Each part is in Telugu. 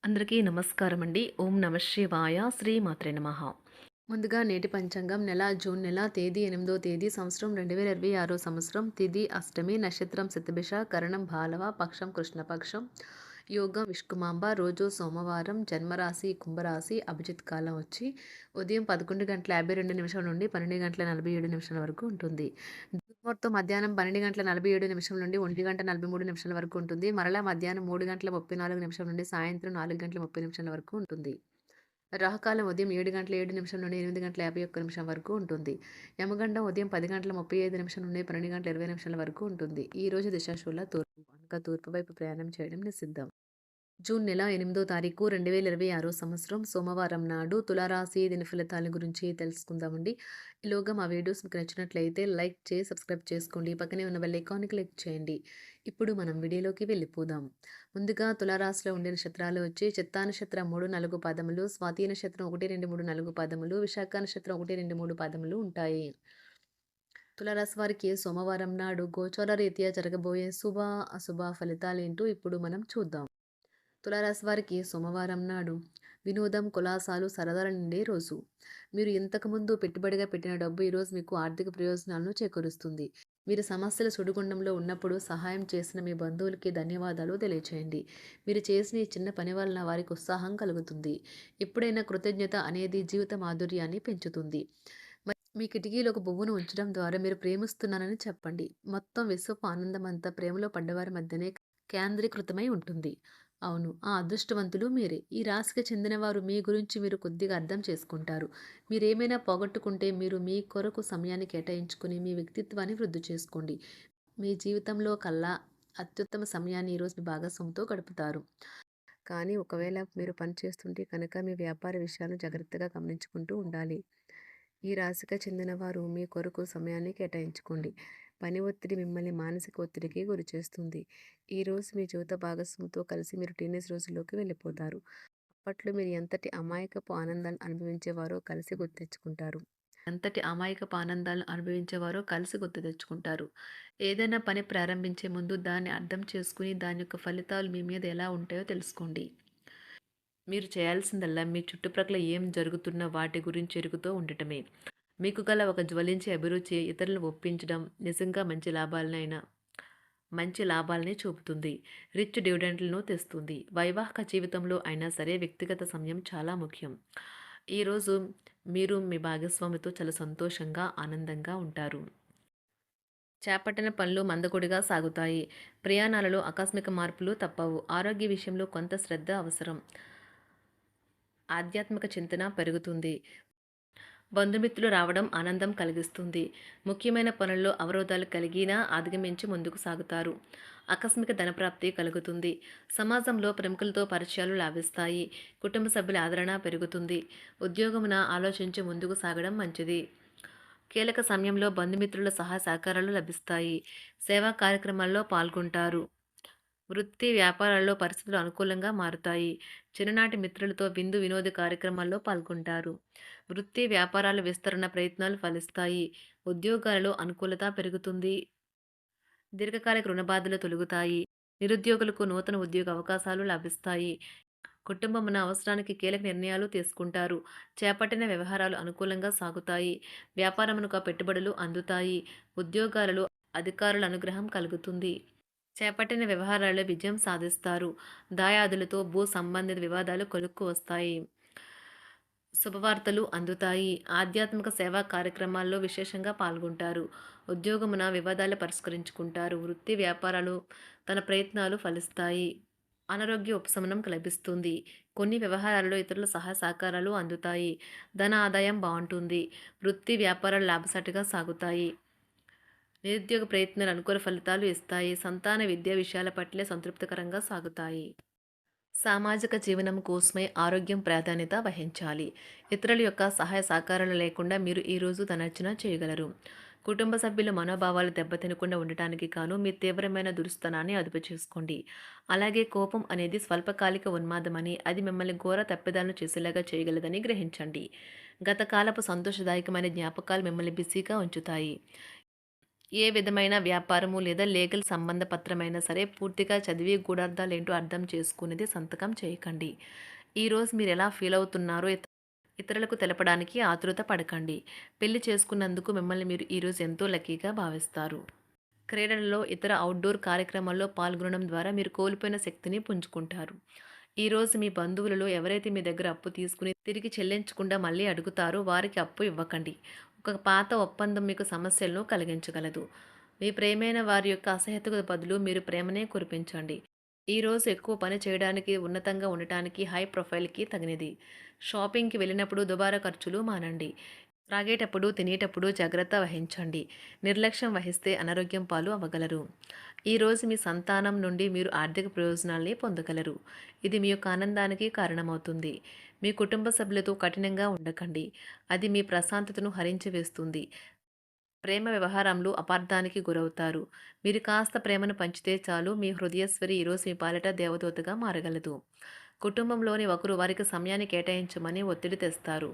అందరికీ నమస్కారం అండి. ఓం నమ శివాయ. శ్రీమాత్రే నమః. ముందుగా నేటి పంచాంగం జూన్ నెల తేదీ 8వ తేదీ సంవత్సరం 2026 సంవత్సరం తిథి అష్టమి నక్షత్రం శతభిష కరణం బాలవ పక్షం కృష్ణపక్షం యోగం విష్కుమాంబ రోజు సోమవారం జన్మరాశి కుంభరాశి అభిజిత్ కాలం వచ్చి ఉదయం 11:52 నుండి 12:47 వరకు ఉంటుంది. మొత్తం మధ్యాహ్నం 12:47 నుండి 1:43 వరకు ఉంటుంది. మరలా మధ్యాహ్నం 3:34 నుండి సాయంత్రం 4:30 వరకు ఉంటుంది. రాహుకాలం ఉదయం 7:07 నుండి 8:51 వరకు ఉంటుంది. యమగండం ఉదయం 10:35 నుండి 12:20 వరకు ఉంటుంది. ఈ రోజు దిశాశూల తూర్పు కనుక తూర్పు వైపు ప్రయాణం చేయడం నిషిద్ధం. జూన్ నెల 8వ తారీఖు 2026 సంవత్సరం సోమవారం నాడు తులారాశి దిన ఫలితాల గురించి తెలుసుకుందామండి. ఈలోగా మా వీడియోస్ మీకు నచ్చినట్లయితే లైక్ చేసి సబ్స్క్రైబ్ చేసుకోండి. పక్కనే ఉన్న బెల్ ఐకాన్ని క్లిక్ చేయండి. ఇప్పుడు మనం వీడియోలోకి వెళ్ళిపోదాం. ముందుగా తులారాశిలో ఉండే నక్షత్రాలు వచ్చి చిత్తా నక్షత్రం 3, 4 పాదములు, స్వాతి నక్షత్రం 1, 2, 3, 4 పాదములు, విశాఖ నక్షత్రం 1, 2, 3 పాదములు ఉంటాయి. తులారాశి వారికి సోమవారం నాడు గోచార రీత్యా జరగబోయే శుభ అశుభ ఫలితాలేంటో ఇప్పుడు మనం చూద్దాం. తులారాశి వారికి సోమవారం నాడు వినోదం కులాసాలు సరదాల నిండే రోజు. మీరు ఇంతకుముందు పెట్టుబడిగా పెట్టిన డబ్బు ఈరోజు మీకు ఆర్థిక ప్రయోజనాలను చేకూరుస్తుంది. మీరు సమస్యల సుడిగుండంలో ఉన్నప్పుడు సహాయం చేసిన మీ బంధువులకి ధన్యవాదాలు తెలియచేయండి. మీరు చేసిన ఈ చిన్న పని వలన వారికి ఉత్సాహం కలుగుతుంది. ఎప్పుడైనా కృతజ్ఞత అనేది జీవిత మాధుర్యాన్ని పెంచుతుంది. మీ కిటికీలో ఒక పువ్వును ఉంచడం ద్వారా మీరు ప్రేమిస్తున్నానని చెప్పండి. మొత్తం విశ్వపు ఆనందమంతా ప్రేమలో పడ్డవారి మధ్యనే కేంద్రీకృతమై ఉంటుంది. అవును, ఆ అదృష్టవంతులు మీరే. ఈ రాశికి చెందినవారు మీ గురించి మీరు కొద్దిగా అర్థం చేసుకుంటారు. మీరేమైనా పోగొట్టుకుంటే మీరు మీ కొరకు సమయాన్ని కేటాయించుకుని మీ వ్యక్తిత్వాన్ని వృద్ధి చేసుకోండి. మీ జీవితంలో కల్లా అత్యుత్తమ సమయాన్ని ఈరోజు మీ భాగస్వామితో గడుపుతారు. కానీ ఒకవేళ మీరు పని చేస్తుంటే కనుక మీ వ్యాపార విషయాలను జాగ్రత్తగా గమనించుకుంటూ ఉండాలి. ఈ రాశికి చెందినవారు మీ కొరకు సమయాన్ని కేటాయించుకోండి. పని ఒత్తిడి మిమ్మల్ని మానసిక ఒత్తిడికి గురిచేస్తుంది. ఈరోజు మీ జీవిత భాగస్వామితో కలిసి మీరు టీనేజ్ రోజుల్లోకి వెళ్ళిపోతారు. అప్పట్లో మీరు ఎంతటి అమాయకపు ఆనందాన్ని అనుభవించేవారో కలిసి గుర్తు తెచ్చుకుంటారు. ఏదైనా పని ప్రారంభించే ముందు దాన్ని అర్థం చేసుకుని దాని యొక్క ఫలితాలు మీ మీద ఎలా ఉంటాయో తెలుసుకోండి. మీరు చేయాల్సిందల్లా మీ చుట్టుప్రక్కల ఏం జరుగుతున్న వాటి గురించి ఎరుగుతూ ఉండటమే. మీకు గల ఒక జ్వలించే అభిరుచి ఇతరులను ఒప్పించడం నిజంగా మంచి లాభాలనే చూపుతుంది. రిచ్ డివిడెండ్లను తెస్తుంది. వైవాహిక జీవితంలో అయినా సరే వ్యక్తిగత సమయం చాలా ముఖ్యం. ఈరోజు మీరు మీ భాగస్వామితో చాలా సంతోషంగా ఆనందంగా ఉంటారు. చేపట్టిన పనులు మందకొడిగా సాగుతాయి. ప్రయాణాలలో ఆకస్మిక మార్పులు తప్పవు. ఆరోగ్య విషయంలో కొంత శ్రద్ధ అవసరం. ఆధ్యాత్మిక చింతన పెరుగుతుంది. బంధుమిత్రులు రావడం ఆనందం కలిగిస్తుంది. ముఖ్యమైన పనుల్లో అవరోధాలు కలిగినా అధిగమించి ముందుకు సాగుతారు. ఆకస్మిక ధనప్రాప్తి కలుగుతుంది. సమాజంలో ప్రముఖులతో పరిచయాలు లాభిస్తాయి. కుటుంబ సభ్యుల ఆదరణ పెరుగుతుంది. ఉద్యోగమున ఆలోచించి ముందుకు సాగడం మంచిది. కీలక సమయంలో బంధుమిత్రుల సహాయ సహకారాలు లభిస్తాయి. సేవా కార్యక్రమాల్లో పాల్గొంటారు. వృత్తి వ్యాపారాల్లో పరిస్థితులు అనుకూలంగా మారుతాయి. చిన్ననాటి మిత్రులతో విందు వినోద కార్యక్రమాల్లో పాల్గొంటారు. వృత్తి వ్యాపారాల విస్తరణ ప్రయత్నాలు ఫలిస్తాయి. ఉద్యోగాలలో అనుకూలత పెరుగుతుంది. దీర్ఘకాలిక రుణ బాధలు తొలగుతాయి. నిరుద్యోగులకు నూతన ఉద్యోగ అవకాశాలు లభిస్తాయి. కుటుంబమున అవసరానికి కీలక నిర్ణయాలు తీసుకుంటారు. చేపట్టిన వ్యవహారాలు అనుకూలంగా సాగుతాయి. వ్యాపారమునకు పెట్టుబడులు అందుతాయి. ఉద్యోగాలలో అధికారుల అనుగ్రహం కలుగుతుంది. చేపట్టిన వ్యవహారాల్లో విజయం సాధిస్తారు. దాయాదులతో భూ సంబంధిత వివాదాలు కొలుక్కు వస్తాయి. శుభవార్తలు అందుతాయి. ఆధ్యాత్మిక సేవా కార్యక్రమాల్లో విశేషంగా పాల్గొంటారు. ఉద్యోగమున వివాదాలు పరిష్కరించుకుంటారు. వృత్తి వ్యాపారాలు తన ప్రయత్నాలు ఫలిస్తాయి. అనారోగ్య ఉపశమనం లభిస్తుంది. కొన్ని వ్యవహారాల్లో ఇతరుల సహాయ సహకారాలు అందుతాయి. ధన ఆదాయం బాగుంటుంది. వృత్తి వ్యాపారాలు లాభసాటిగా సాగుతాయి. నిరుద్యోగ ప్రయత్నాలు అనుకూల ఫలితాలు ఇస్తాయి. సంతాన విద్యా విషయాల పట్లే సంతృప్తికరంగా సాగుతాయి. సామాజిక జీవనం కోసమై ఆరోగ్యం ప్రాధాన్యత వహించాలి. ఇతరుల యొక్క సహాయ సహకారాలు లేకుండా మీరు ఈరోజు ధనార్జన చేయగలరు. కుటుంబ సభ్యుల మనోభావాలు దెబ్బతినకుండా ఉండటానికి గాను మీ తీవ్రమైన దురుస్తనాన్ని అదుపు చేసుకోండి. అలాగే కోపం అనేది స్వల్పకాలిక ఉన్మాదమని, అది మిమ్మల్ని ఘోర తప్పిదాలను చేసేలాగా చేయగలదని గ్రహించండి. గతకాలపు సంతోషదాయకమైన జ్ఞాపకాలు మిమ్మల్ని బిజీగా ఉంచుతాయి. ఏ విధమైన వ్యాపారము లేదా లీగల్ సంబంధ పత్రమైనా సరే పూర్తిగా చదివి గూఢార్థాలేంటో అర్థం చేసుకునేది సంతకం చేయకండి. ఈరోజు మీరు ఎలా ఫీల్ అవుతున్నారో ఇతరులకు తెలపడానికి ఆతురత పడకండి. పెళ్లి చేసుకున్నందుకు మిమ్మల్ని మీరు ఈరోజు ఎంతో లక్కీగా భావిస్తారు. క్రీడలలో ఇతర అవుట్‌డోర్ కార్యక్రమాల్లో పాల్గొనడం ద్వారా మీరు కోల్పోయిన శక్తిని పుంజుకుంటారు. ఈరోజు మీ బంధువులలో ఎవరైతే మీ దగ్గర అప్పు తీసుకుని తిరిగి చెల్లించకుండా మళ్ళీ అడుగుతారో వారికి అప్పు ఇవ్వకండి. ఒక పాత ఒప్పందం మీకు సమస్యలను కలిగించగలదు. మీ ప్రియమైన వారి యొక్క అసహ్యతకు బదులు మీరు ప్రేమనే కురిపించండి. ఈరోజు ఎక్కువ పని చేయడానికి, ఉన్నతంగా ఉండటానికి, హై ప్రొఫైల్‌కి తగినది. షాపింగ్‌కి వెళ్ళినప్పుడు దుబారా ఖర్చులు మానండి. త్రాగేటప్పుడు, తినేటప్పుడు జాగ్రత్త వహించండి. నిర్లక్ష్యం వహిస్తే అనారోగ్యం పాలు అవ్వగలరు. ఈరోజు మీ సంతానం నుండి మీరు ఆర్థిక ప్రయోజనాల్ని పొందగలరు. ఇది మీ యొక్క ఆనందానికి కారణమవుతుంది. మీ కుటుంబ సభ్యులతో కఠినంగా ఉండకండి. అది మీ ప్రశాంతతను హరించి వేస్తుంది. ప్రేమ వ్యవహారంలో అపార్థానికి గురవుతారు. మీరు కాస్త ప్రేమను పంచితే చాలు మీ హృదయేశ్వరి ఈరోజు మీ పాలిట దేవదూతగా మారగలదు. కుటుంబంలోని ఒకరు వారికి సమయాన్ని కేటాయించమని ఒత్తిడి తెస్తారు.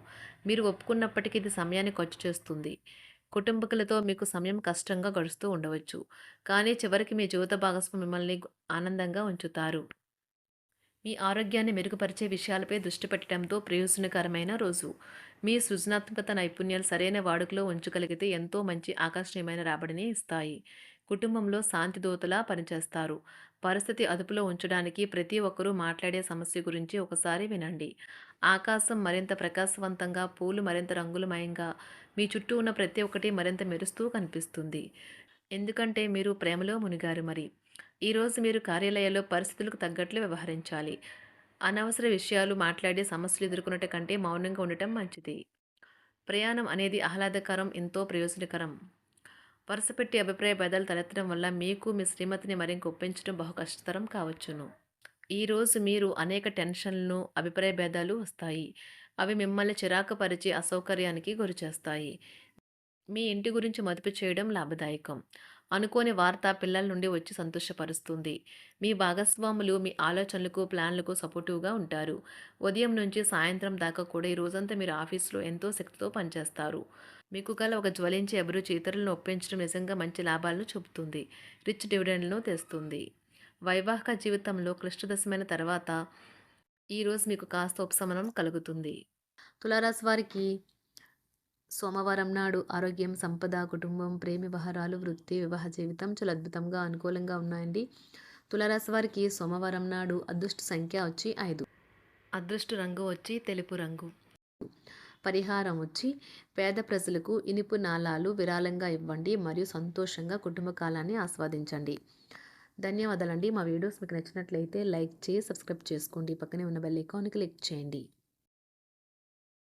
మీరు ఒప్పుకున్నప్పటికీ ఇది సమయాన్ని ఖర్చు చేస్తుంది. కుటుంబకులతో మీకు సమయం కష్టంగా గడుస్తూ ఉండవచ్చు. కానీ చివరికి మీ జీవిత భాగస్వామి మిమ్మల్ని ఆనందంగా ఉంచుతారు. మీ ఆరోగ్యాన్ని మెరుగుపరిచే విషయాలపై దృష్టి పెట్టడంతో ప్రయోజనకరమైన రోజు. మీ సృజనాత్మకత నైపుణ్యాలు సరైన వాడుకలో ఉంచగలిగితే ఎంతో మంచి ఆకర్షణీయమైన రాబడిని ఇస్తాయి. కుటుంబంలో శాంతి దూతలా పనిచేస్తారు. పరిస్థితి అదుపులో ఉంచడానికి ప్రతి ఒక్కరూ మాట్లాడే సమస్య గురించి ఒకసారి వినండి. ఆకాశం మరింత ప్రకాశవంతంగా, పూలు మరింత రంగులమయంగా, మీ చుట్టూ ఉన్న ప్రతి ఒక్కటి మరింత మెరుస్తూ కనిపిస్తుంది. ఎందుకంటే మీరు ప్రేమలో మునిగారు మరి. ఈరోజు మీరు కార్యాలయాల్లో పరిస్థితులకు తగ్గట్లు వ్యవహరించాలి. అనవసర విషయాలు మాట్లాడి సమస్యలు ఎదుర్కొనట కంటే మౌనంగా ఉండటం మంచిది. ప్రయాణం అనేది ఆహ్లాదకరం, ఎంతో ప్రయోజనకరం. వరుసపెట్టి అభిప్రాయ భేదాలు తలెత్తడం వల్ల మీకు మీ శ్రీమతిని మరింక ఒప్పించడం బహు కష్టతరం కావచ్చును. ఈరోజు మీరు అనేక టెన్షన్లను, అభిప్రాయ భేదాలు వస్తాయి. అవి మిమ్మల్ని చిరాకు పరిచి అసౌకర్యానికి గురిచేస్తాయి. మీ ఇంటి గురించి మదుపు చేయడం లాభదాయకం. అనుకోని వార్త పిల్లల నుండి వచ్చి సంతోషపరుస్తుంది. మీ భాగస్వాములు మీ ఆలోచనలకు, ప్లాన్లకు సపోర్టివ్‌గా ఉంటారు. ఉదయం నుంచి సాయంత్రం దాకా కూడా ఈ రోజంతా మీరు ఆఫీస్‌లో ఎంతో శక్తితో పనిచేస్తారు. మీకు గల ఒక జ్వలించే అభిరుచి ఇతరులను ఒప్పించడం నిజంగా మంచి లాభాలను చూపుతుంది. రిచ్ డివిడెండ్‌లను తెస్తుంది. వైవాహిక జీవితంలో క్లిష్టదశమైన తర్వాత ఈరోజు మీకు కాస్త ఉపశమనం కలుగుతుంది. తులారాశి వారికి సోమవారం నాడు ఆరోగ్యం, సంపద, కుటుంబం, ప్రేమ వ్యవహారాలు, వృత్తి, వివాహ జీవితం చాలా అద్భుతంగా అనుకూలంగా ఉన్నాయండి. తులారాశి వారికి సోమవారం నాడు అదృష్ట సంఖ్య వచ్చి 5. అదృష్ట రంగు వచ్చి తెలుపు రంగు. పరిహారం వచ్చి పేద ప్రజలకు ఇనుపు నాళాలు విరాళంగా ఇవ్వండి మరియు సంతోషంగా కుటుంబ కాలాన్ని ఆస్వాదించండి. ధన్యవాదాలండి. మా వీడియోస్ మీకు నచ్చినట్లయితే లైక్ చేసి సబ్స్క్రైబ్ చేసుకోండి. పక్కనే ఉన్న బెల్ ఐకాన్ క్లిక్ చేయండి.